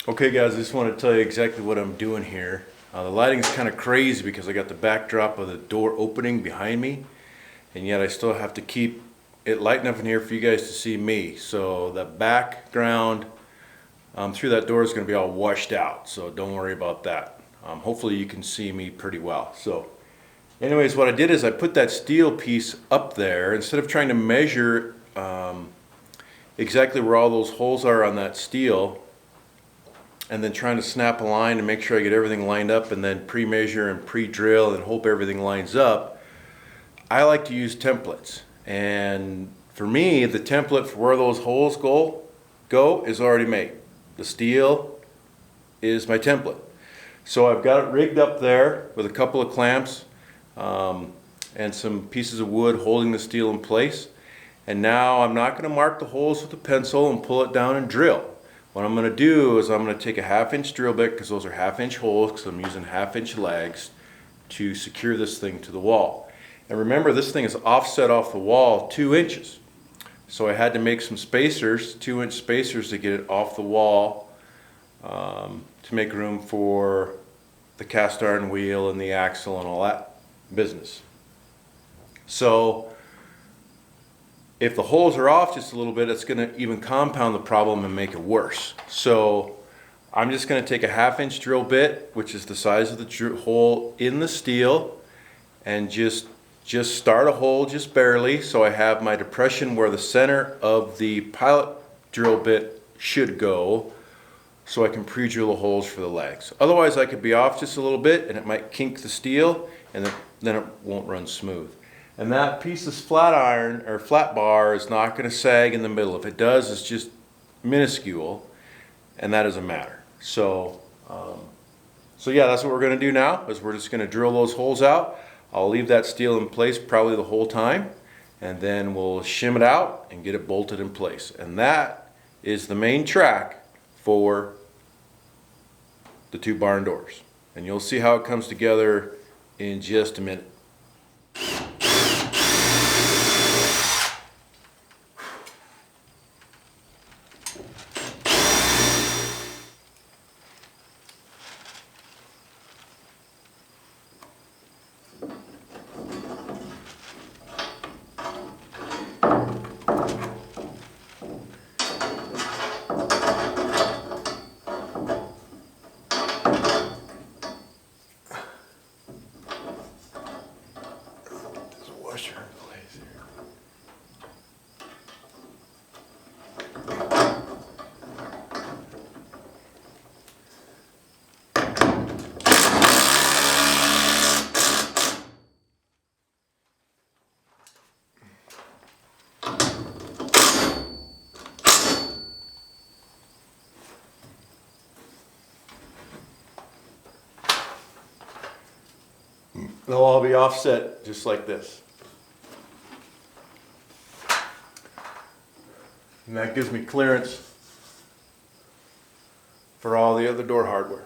Okay guys, I just want to tell you exactly what I'm doing here. The lighting is kind of crazy because I got the backdrop of the door opening behind me, and yet I still have to keep it light enough in here for you guys to see me. So the background through that door is going to be all washed out, so don't worry about that. Hopefully you can see me pretty well. So anyways, what I did is I put that steel piece up there instead of trying to measure exactly where all those holes are on that steel, and then trying to snap a line and make sure I get everything lined up and then pre-measure and pre-drill and hope everything lines up. I like to use templates, and for me the template for where those holes go is already made. The steel is my template. So I've got it rigged up there with a couple of clamps and some pieces of wood holding the steel in place. And now I'm not going to mark the holes with a pencil and pull it down and drill. What I'm going to do is I'm going to take a 1/2-inch drill bit, because those are 1/2-inch holes, because I'm using 1/2-inch lags to secure this thing to the wall. And remember, this thing is offset off the wall 2 inches. So I had to make some spacers, 2-inch spacers, to get it off the wall to make room for the cast iron wheel and the axle and all that business. So if the holes are off just a little bit, it's going to even compound the problem and make it worse. So I'm just going to take a 1/2-inch drill bit, which is the size of the hole in the steel, and just start a hole just barely, so I have my depression where the center of the pilot drill bit should go, so I can pre-drill the holes for the legs. Otherwise I could be off just a little bit and it might kink the steel, and then it won't run smooth. And that piece of flat iron or flat bar is not going to sag in the middle. If it does, it's just minuscule, and that doesn't matter. So yeah, that's what we're going to do now, is we're just going to drill those holes out. I'll leave that steel in place probably the whole time, and then we'll shim it out and get it bolted in place. And that is the main track for the 2 barn doors. And you'll see how it comes together in just a minute. Washer in place here. They'll all be offset just like this. And that gives me clearance for all the other door hardware.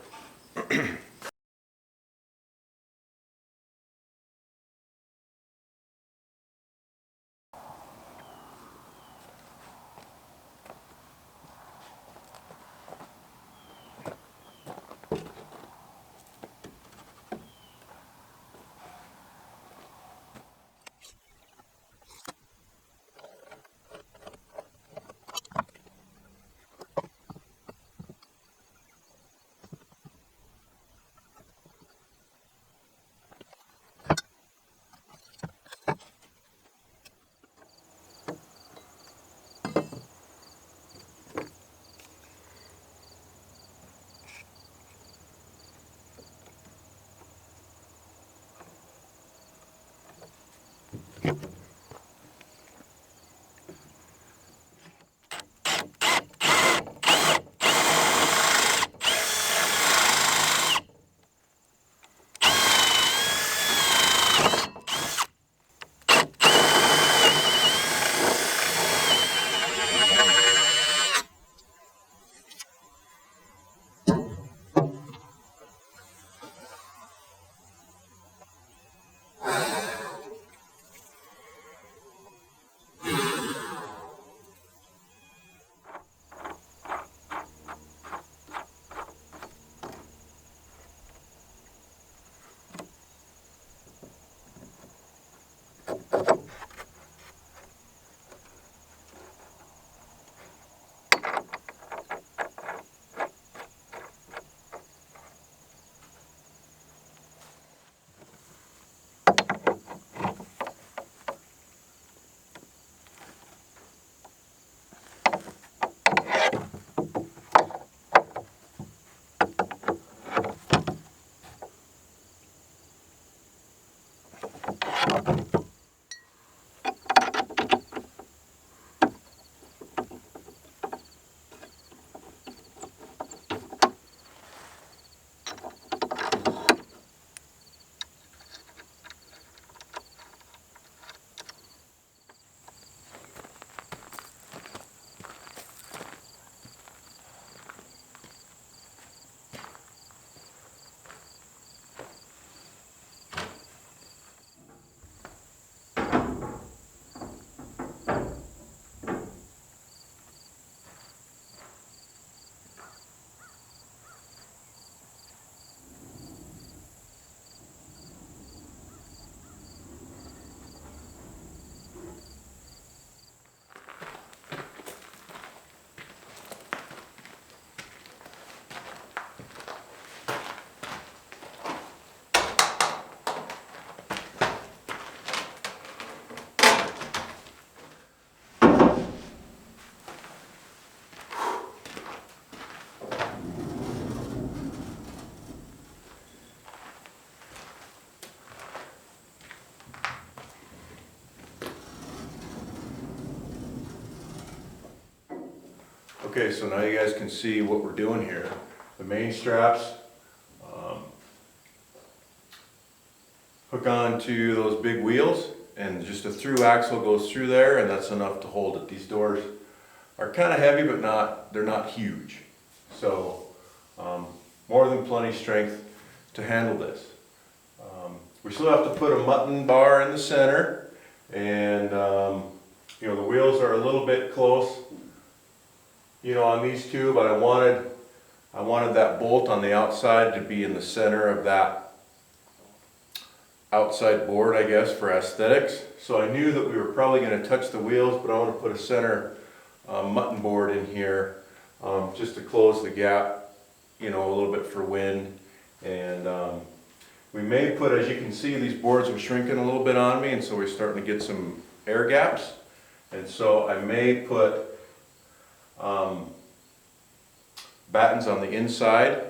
Okay, so now you guys can see what we're doing here. The main straps hook on to those big wheels, and just a through axle goes through there, and that's enough to hold it. These doors are kind of heavy, but they're not huge. So more than plenty strength to handle this. We still have to put a mutton bar in the center, and you know, the wheels are a little bit close, you know, on these two, but I wanted that bolt on the outside to be in the center of that outside board, I guess, for aesthetics. So I knew that we were probably going to touch the wheels, but I want to put a center mutton board in here just to close the gap, you know, a little bit for wind. And we may put, as you can see, these boards are shrinking a little bit on me, and so we're starting to get some air gaps. And so I may put battens on the inside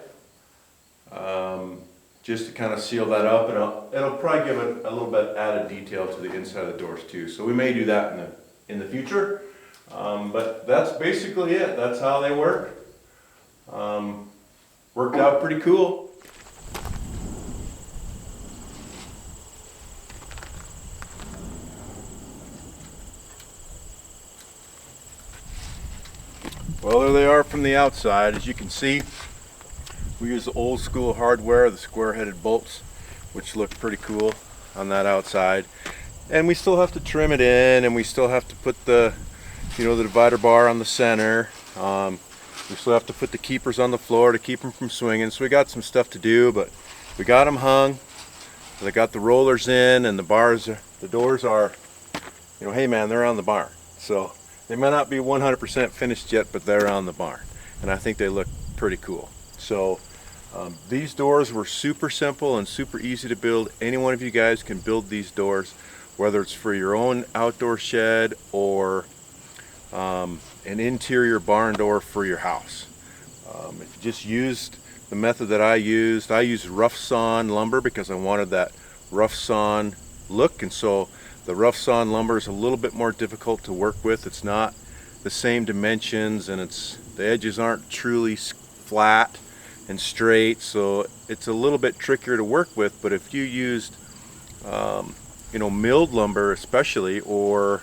just to kind of seal that up, and it'll probably give it a little bit added detail to the inside of the doors too. So we may do that in the future, but that's basically it. That's how they work. Worked out pretty cool. Well, there they are from the outside. As you can see, we use the old school hardware, the square-headed bolts, which look pretty cool on that outside. And we still have to trim it in, and we still have to put the, you know, the divider bar on the center. We still have to put the keepers on the floor to keep them from swinging. So we got some stuff to do, but we got them hung. They got the rollers in, and the doors are, you know, hey man, they're on the barn. So they may not be 100% finished yet, but they're on the barn, and I think they look pretty cool. So these doors were super simple and super easy to build. Any one of you guys can build these doors, whether it's for your own outdoor shed or an interior barn door for your house. If you just used the method that I used rough sawn lumber because I wanted that rough sawn look, and so the rough sawn lumber is a little bit more difficult to work with. It's not the same dimensions, and the edges aren't truly flat and straight, so it's a little bit trickier to work with. But if you used you know, milled lumber especially, or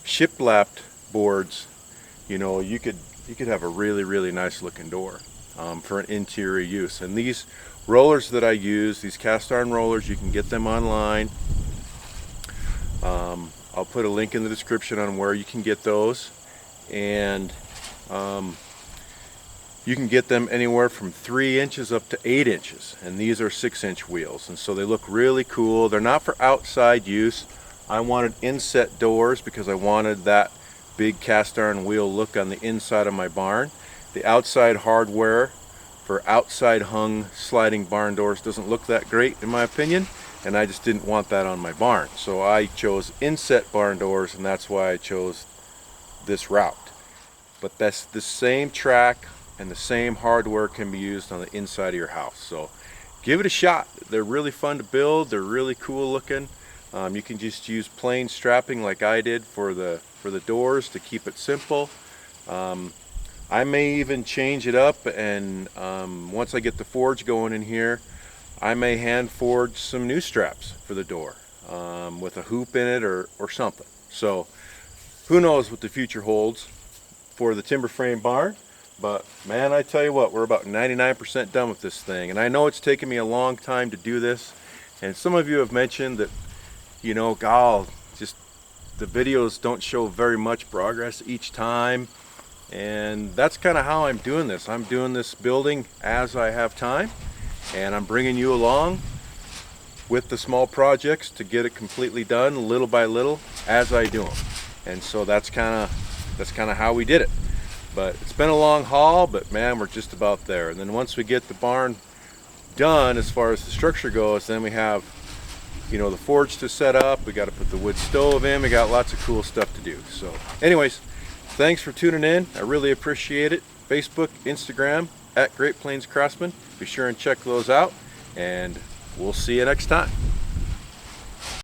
shiplapped boards, you know, you could have a really nice looking door for an interior use. And these rollers that I use, these cast iron rollers, you can get them online. I'll put a link in the description on where you can get those, and you can get them anywhere from 3 inches up to 8 inches, and these are 6-inch wheels, and so they look really cool. They're not for outside use. I wanted inset doors because I wanted that big cast iron wheel look on the inside of my barn. The outside hardware for outside hung sliding barn doors doesn't look that great in my opinion, and I just didn't want that on my barn. So I chose inset barn doors, and that's why I chose this route. But that's the same track and the same hardware can be used on the inside of your house. So give it a shot. They're really fun to build. They're really cool looking. You can just use plain strapping like I did for the doors to keep it simple. I may even change it up, and once I get the forge going in here, I may hand forge some new straps for the door with a hoop in it or something. So who knows what the future holds for the timber frame barn. But man, I tell you what, we're about 99% done with this thing. And I know it's taken me a long time to do this. And some of you have mentioned that, you know, just the videos don't show very much progress each time. And that's kind of how I'm doing this. I'm doing this building as I have time, and I'm bringing you along with the small projects to get it completely done little by little as I do them. And so that's kind of how we did it. But it's been a long haul, but man, we're just about there. And then once we get the barn done as far as the structure goes, then we have, you know, the forge to set up. We got to put the wood stove in. We got lots of cool stuff to do. So anyways, thanks for tuning in. I really appreciate it. Facebook, Instagram, @Great Plains Craftsman. Be sure and check those out, and we'll see you next time.